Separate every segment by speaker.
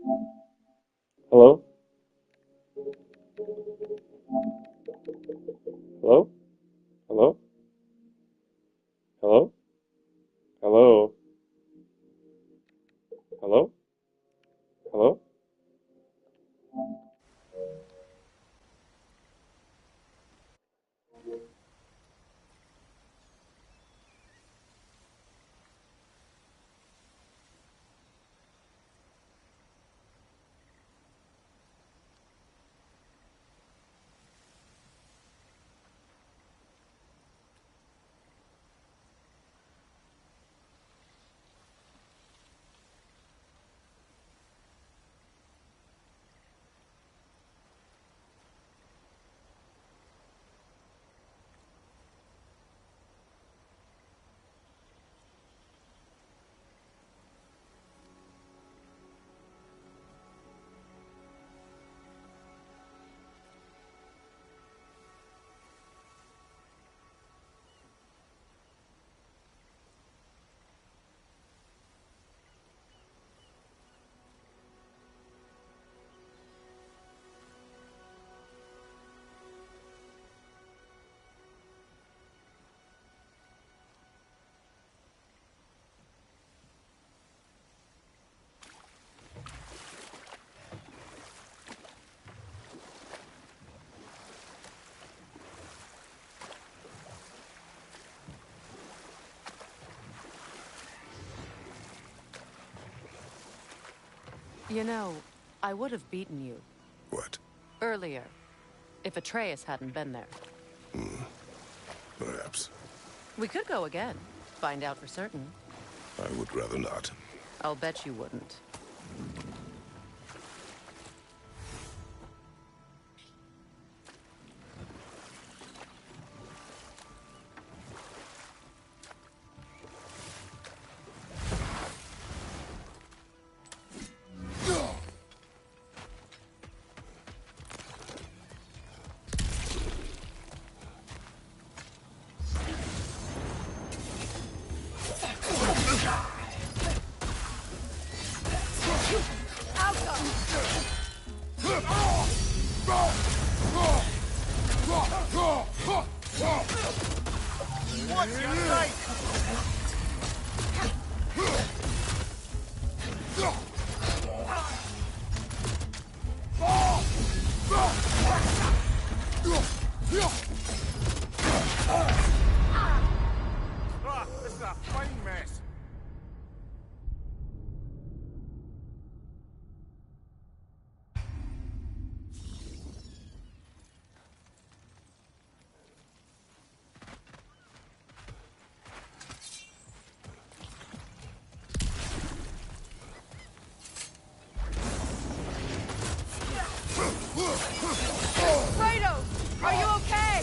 Speaker 1: Hello? Hello? Hello? Hello? Hello? Hello? Hello?
Speaker 2: You know, I would have beaten you.
Speaker 3: What?
Speaker 2: Earlier, if Atreus hadn't been there.
Speaker 3: Perhaps.
Speaker 2: We could go again, find out for certain.
Speaker 3: I would rather not.
Speaker 2: I'll bet you wouldn't.
Speaker 4: What's your sight? This is a fine mess.
Speaker 5: Kratos, are you okay?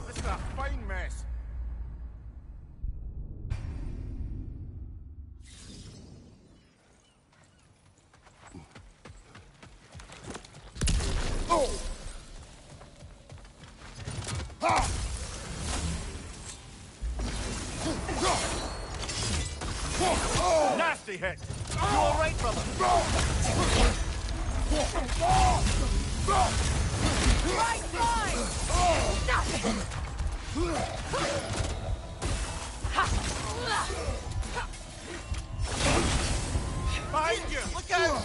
Speaker 4: This is a fine mess. Nasty hit. You all right, brother?
Speaker 5: Right side!
Speaker 4: Behind you! Look out!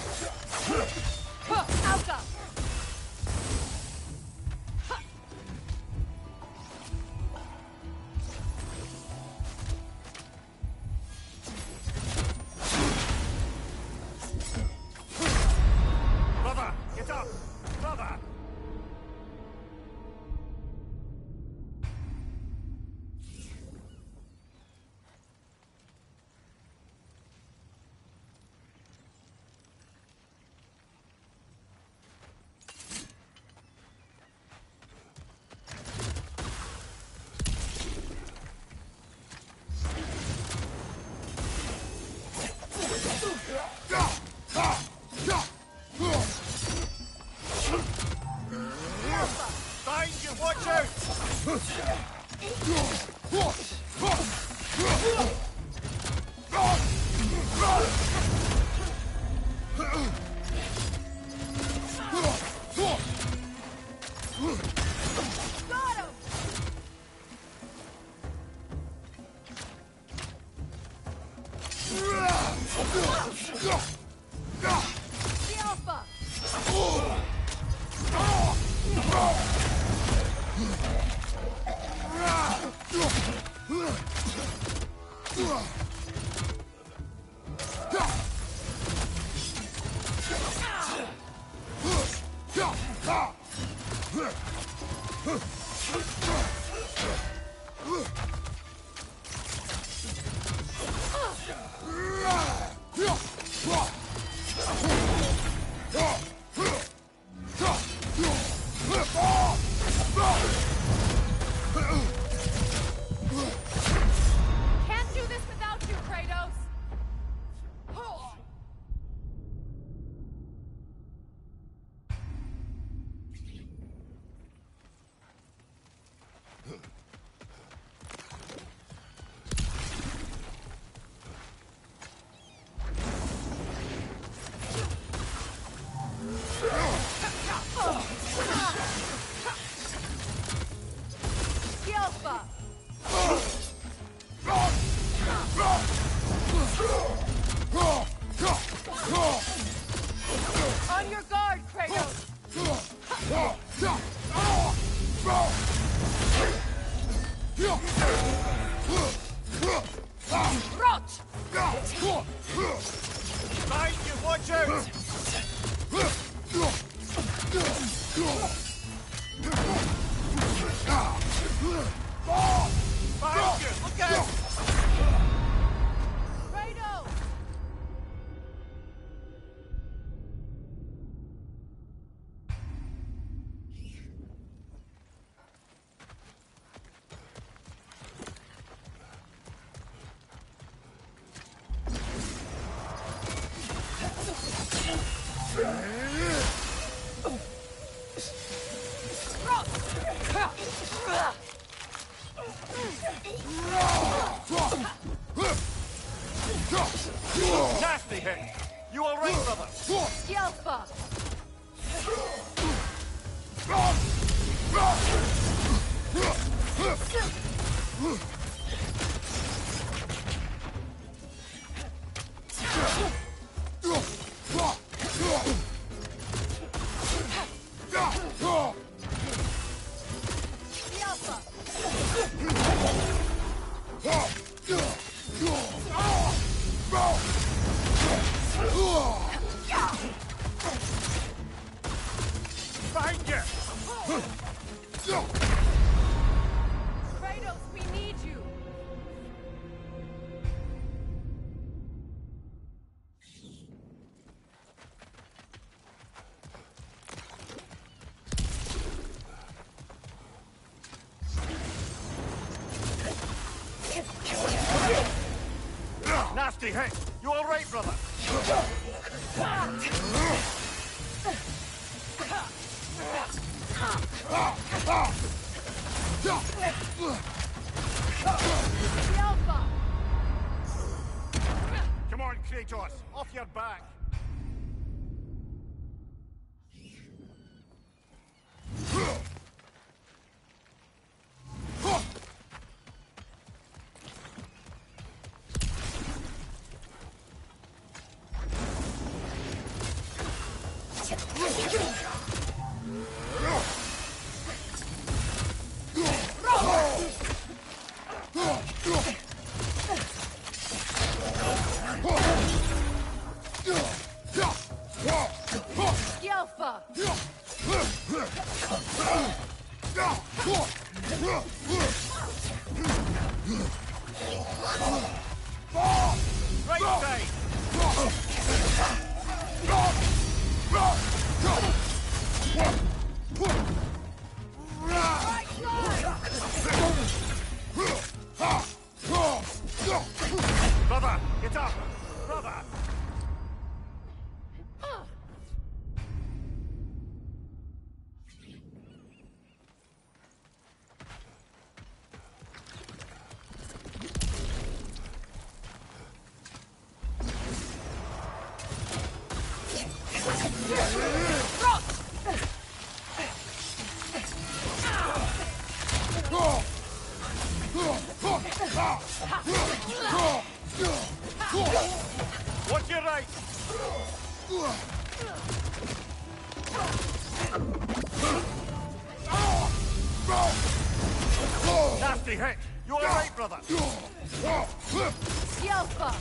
Speaker 5: Alka!
Speaker 4: Brother, get up! Brother! Behind you, watch out!
Speaker 5: Can't do this without you, Kratos! Alpha! On your guard, Kratos! Rot!
Speaker 4: Behind you, watch out! Behind you, look out!
Speaker 5: Kratos!
Speaker 4: Nasty hit! You alright, brother?
Speaker 5: Alpha!
Speaker 4: Behind you!
Speaker 5: Kratos, we need you!
Speaker 4: Nasty hit! You alright, brother?
Speaker 5: Alpha!
Speaker 4: Come on, Kratos! Off your back!
Speaker 5: Alpha!
Speaker 4: Right side!
Speaker 5: Right side!
Speaker 4: Brother, get up! Brother! Watch your right! Nasty hit! You alright, brother?
Speaker 5: Alpha!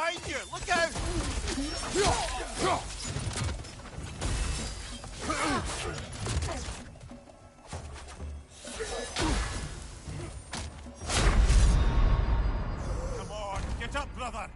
Speaker 4: behind you! Look out! Come on, get up, brother!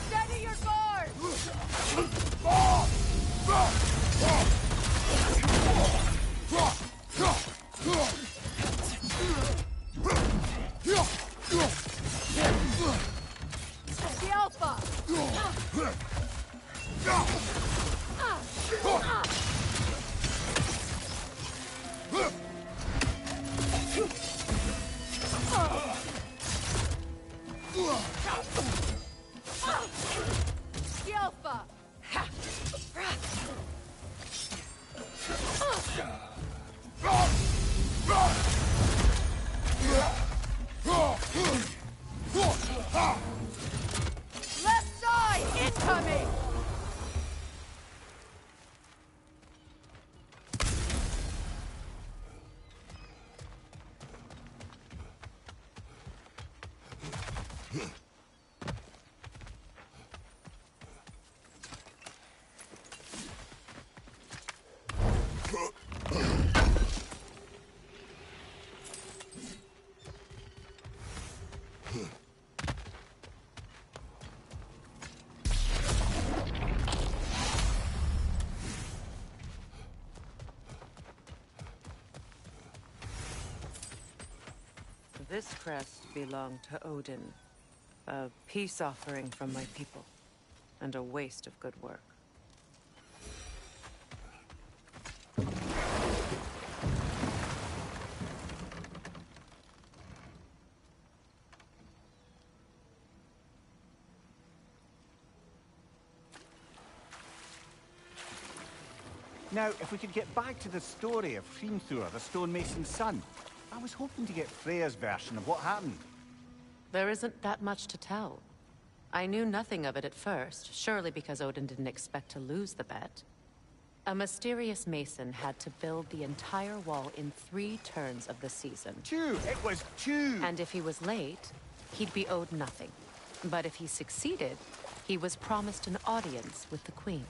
Speaker 5: Steady your guard! The Alpha! The Alpha! Left side! Incoming!
Speaker 2: This crest belonged to Odin. A peace offering from my people. And a waste of good work.
Speaker 4: Now, if we could get back to the story of Hrimthur, the stonemason's son. I was hoping to get Freya's version of what happened.
Speaker 2: There isn't that much to tell. I knew nothing of it at first, surely because Odin didn't expect to lose the bet. A mysterious mason had to build the entire wall in 3 turns of the season.
Speaker 4: 2! It was 2!
Speaker 2: And if he was late, he'd be owed nothing. But if he succeeded, he was promised an audience with the queen.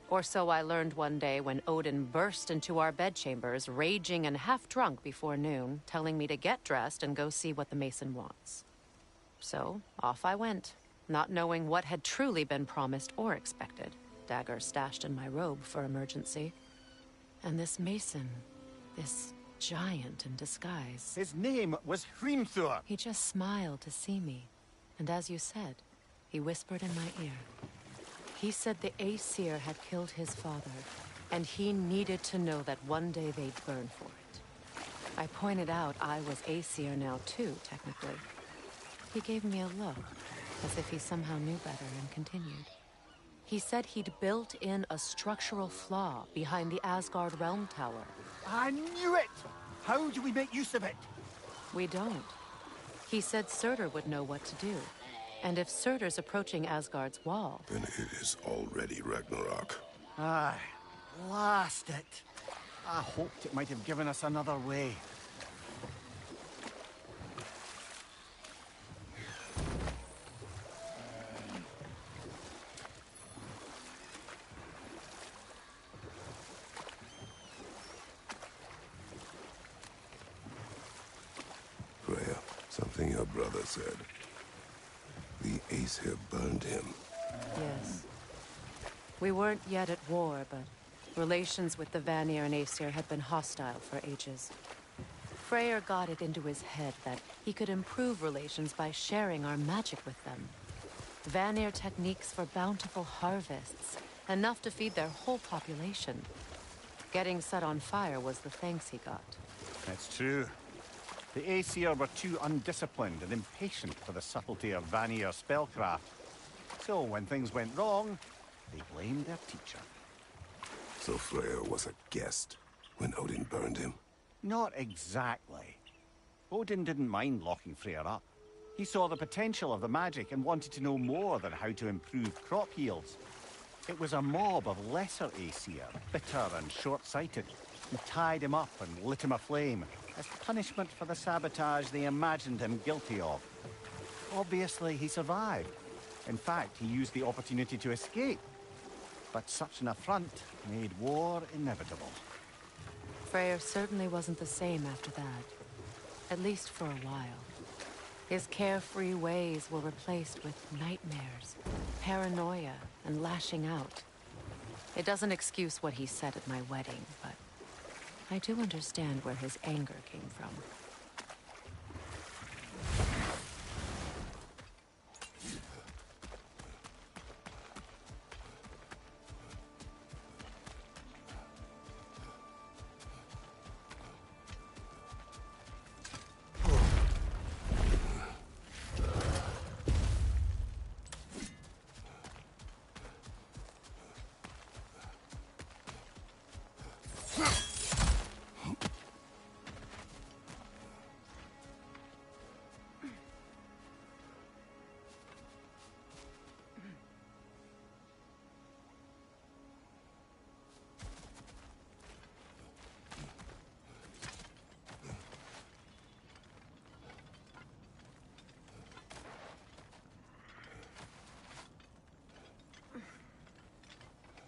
Speaker 2: Or so I learned one day when Odin burst into our bedchambers, raging and half-drunk before noon, telling me to get dressed and go see what the mason wants. So, off I went, not knowing what had truly been promised or expected, dagger stashed in my robe for emergency. And this mason, this giant in disguise...
Speaker 4: His name was Hrimthur.
Speaker 2: He just smiled to see me. And as you said, he whispered in my ear. He said the Aesir had killed his father, and he needed to know that one day they'd burn for it. I pointed out I was Aesir now too, technically. He gave me a look, as if he somehow knew better, and continued. He said he'd built in a structural flaw behind the Asgard Realm Tower.
Speaker 4: I knew it! How do we make use of it?
Speaker 2: We don't. He said Surtur would know what to do. And if Surtur's approaching Asgard's wall...
Speaker 3: Then it is already Ragnarok.
Speaker 4: Aye, blast it. I hoped it might have given us another way.
Speaker 3: Freya, something your brother said. The Aesir burned him.
Speaker 2: Yes. We weren't yet at war, but relations with the Vanir and Aesir had been hostile for ages. Freyr got it into his head that he could improve relations by sharing our magic with them. Vanir techniques for bountiful harvests, Enough to feed their whole population. Getting set on fire was the thanks he got.
Speaker 4: That's true. The Aesir were too undisciplined and impatient for the subtlety of Vanir spellcraft. So when things went wrong, they blamed their teacher.
Speaker 3: So Freyr was a guest when Odin burned him?
Speaker 4: Not exactly. Odin didn't mind locking Freyr up. He saw the potential of the magic and wanted to know more than how to improve crop yields. It was a mob of lesser Aesir, bitter and short-sighted, who tied him up and lit him aflame as punishment for the sabotage they imagined him guilty of. Obviously, he survived. In fact, he used the opportunity to escape. But such an affront made war inevitable.
Speaker 2: Freyr certainly wasn't the same after that. At least for a while. His carefree ways were replaced with nightmares, paranoia, and lashing out. It doesn't excuse what he said at my wedding, but I do understand where his anger came from.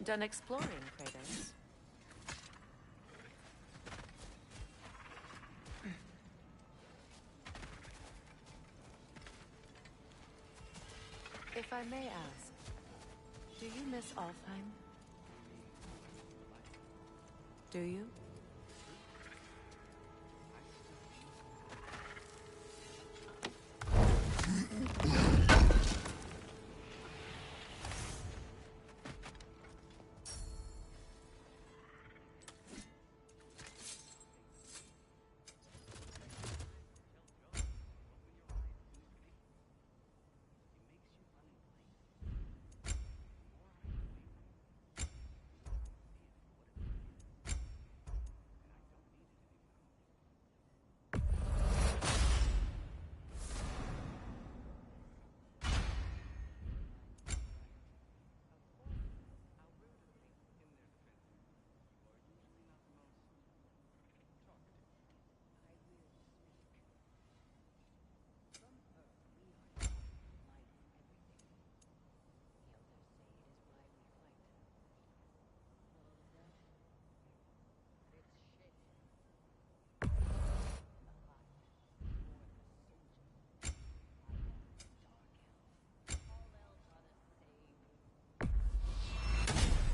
Speaker 2: Done exploring, Kratos? If I may ask, do you miss Alfheim? Do you?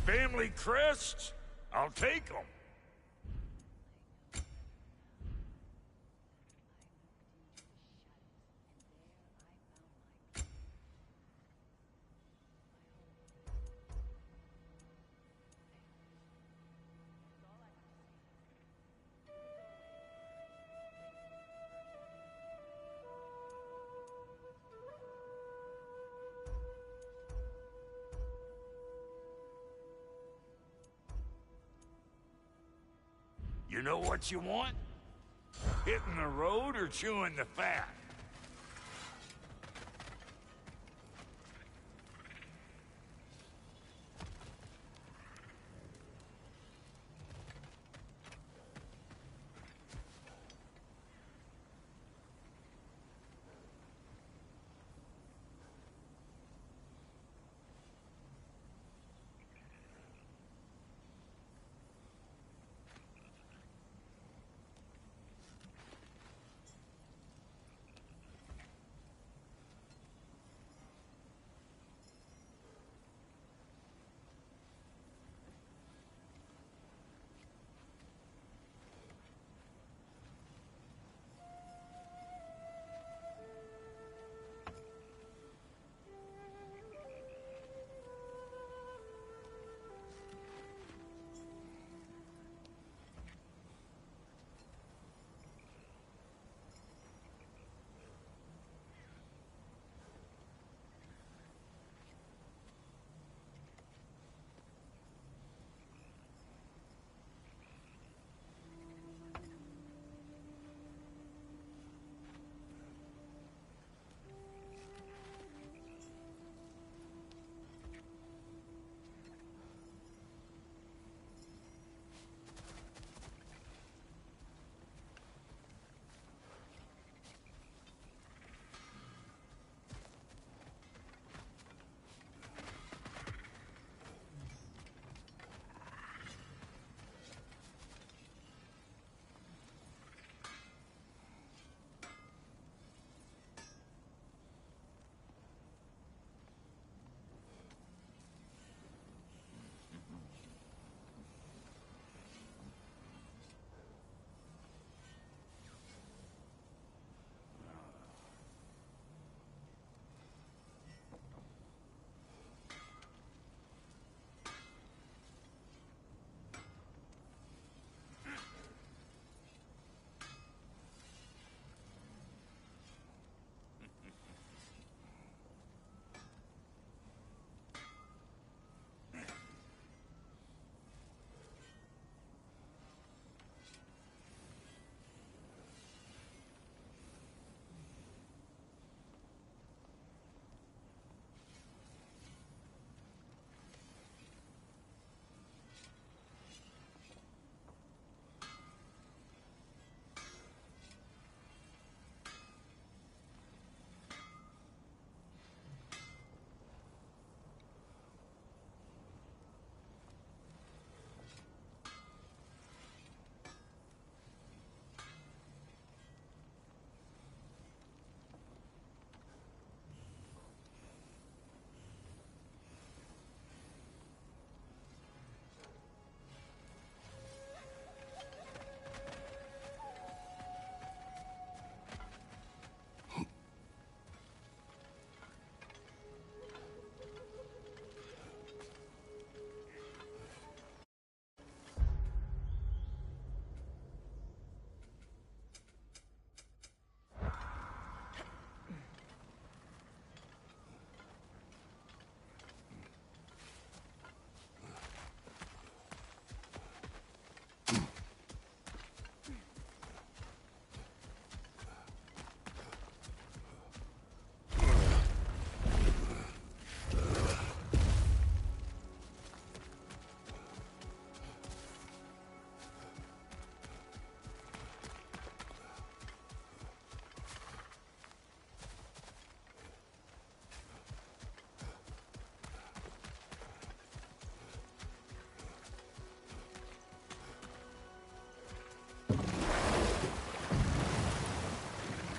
Speaker 6: Family crests? I'll take them. You know what you want? Hitting the road or chewing the fat?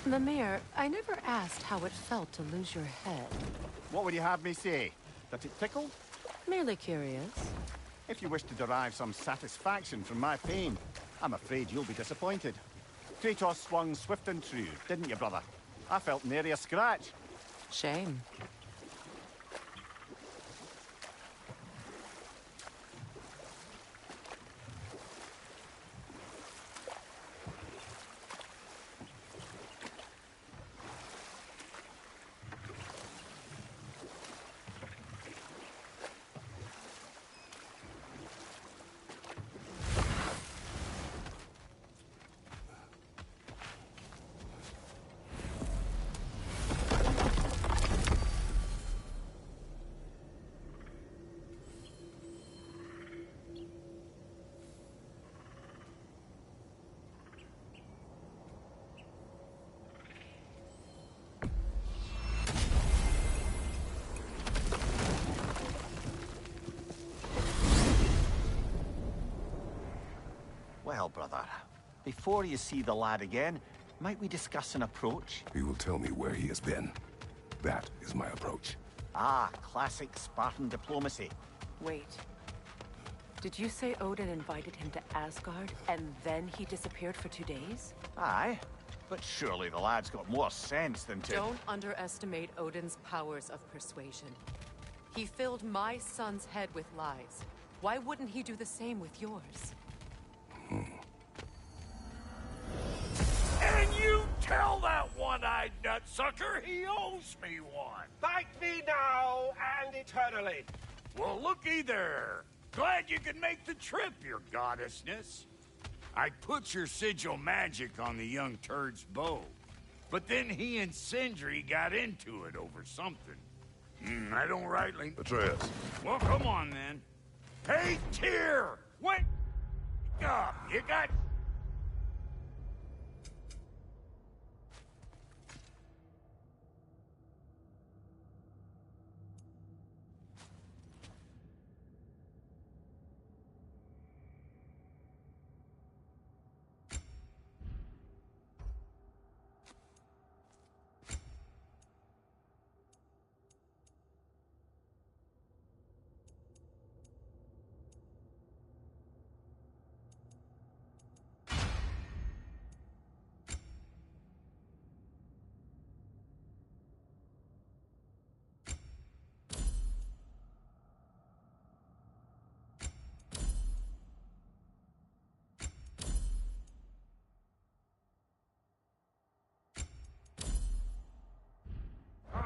Speaker 2: Mimir, I never asked how it felt to lose your head.
Speaker 4: What would you have me say? That it tickled?
Speaker 2: Merely curious.
Speaker 4: If you wish to derive some satisfaction from my pain, I'm afraid you'll be disappointed. Kratos swung swift and true, didn't you, brother? I felt nary a scratch.
Speaker 2: Shame.
Speaker 4: Well, brother, before you see the lad again, might we discuss an approach?
Speaker 3: He will tell me where he has been. That is my approach.
Speaker 4: Ah, classic Spartan diplomacy.
Speaker 2: Wait. Did you say Odin invited him to Asgard, and then he disappeared for 2 days?
Speaker 4: Aye, but surely the lad's got more sense than to...
Speaker 2: Don't underestimate Odin's powers of persuasion. He filled my son's head with lies. Why wouldn't he do the same with yours?
Speaker 6: And you tell that one-eyed nutsucker he owes me one.
Speaker 7: Thank me now and eternally.
Speaker 6: Well, looky there. Glad you could make the trip, your goddessness. I put your sigil magic on the young turd's bow. But then he and Sindri got into it over something. I don't rightly...
Speaker 3: Atreus.
Speaker 6: Well, come on, then. Hey, Tyr! Wake up! You got...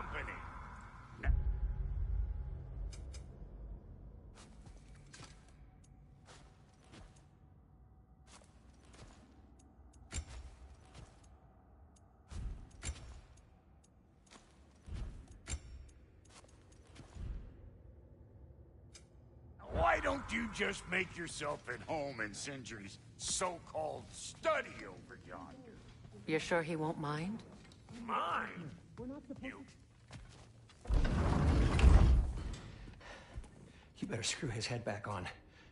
Speaker 6: company. Why don't you just make yourself at home in Sindri's so-called study over yonder?
Speaker 2: You're sure he won't mind?
Speaker 6: Mine? You...
Speaker 7: You better screw his head back on.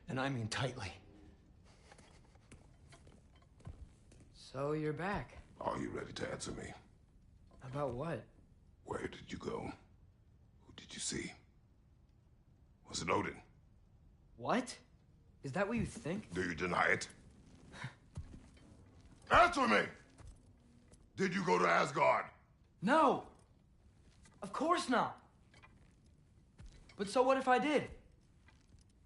Speaker 7: And I mean tightly. So you're back.
Speaker 3: Are you ready to answer me?
Speaker 7: About what?
Speaker 3: Where did you go? Who did you see? Was it Odin?
Speaker 7: What? Is that what you think?
Speaker 3: Do you deny it? Answer me! Did you go to Asgard?
Speaker 7: No! Of course not! But so what if I did?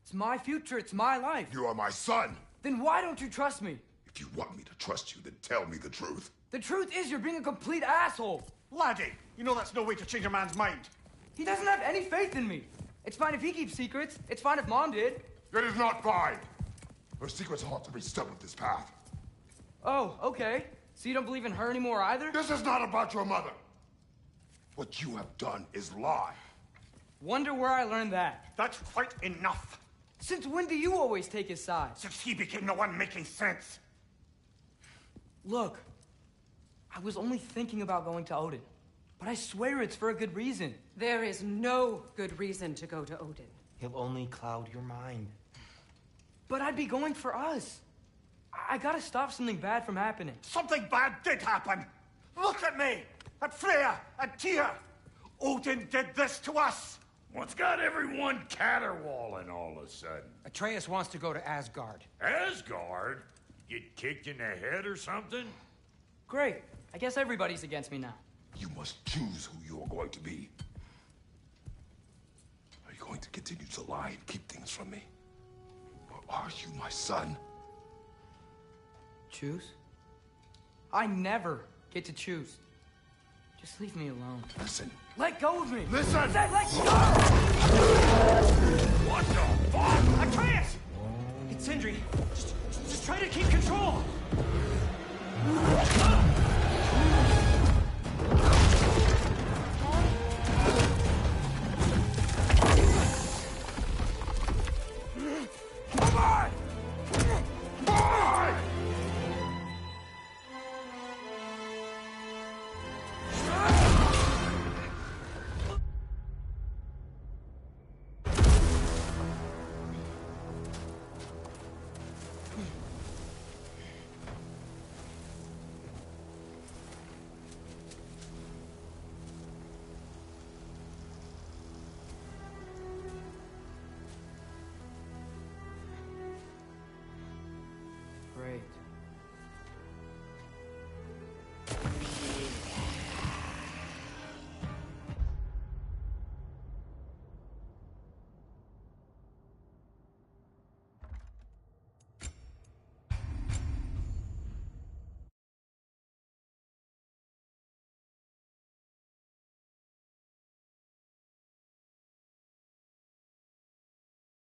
Speaker 7: It's my future, it's my life.
Speaker 3: You are my son!
Speaker 7: Then why don't you trust me?
Speaker 3: If you want me to trust you, then tell me the truth.
Speaker 7: The truth is you're being a complete asshole!
Speaker 4: Laddie, you know that's no way to change a man's mind.
Speaker 7: He doesn't have any faith in me. It's fine if he keeps secrets. It's fine if Mom did.
Speaker 3: It is not fine! Her secrets ought to be stuck with this path.
Speaker 7: Oh, okay. So you don't believe in her anymore either?
Speaker 3: This is not about your mother! What you have done is lie.
Speaker 7: Wonder where I learned that.
Speaker 4: That's quite enough.
Speaker 7: Since when do you always take his side?
Speaker 4: Since he became the one making sense.
Speaker 7: Look, I was only thinking about going to Odin. But I swear it's for a good reason.
Speaker 2: There is no good reason to go to Odin.
Speaker 8: He'll only cloud your mind.
Speaker 7: But I'd be going for us. I gotta stop something bad from happening.
Speaker 4: Something bad did happen.
Speaker 9: Look at me! At Freya! At Tyr! Odin did this to us!
Speaker 6: What's got everyone caterwauling all of a sudden?
Speaker 7: Atreus wants to go to Asgard.
Speaker 6: Asgard? Get kicked in the head or something?
Speaker 7: Great. I guess everybody's against me now.
Speaker 3: You must choose who you are going to be. Are you going to continue to lie and keep things from me? Or are you my son?
Speaker 7: Choose? I never get to choose. Just leave me alone.
Speaker 3: Listen.
Speaker 7: Let go of me!
Speaker 3: Listen!
Speaker 7: I said let go!
Speaker 6: What the fuck?
Speaker 7: Atreus! It's Sindri. Just try to keep control.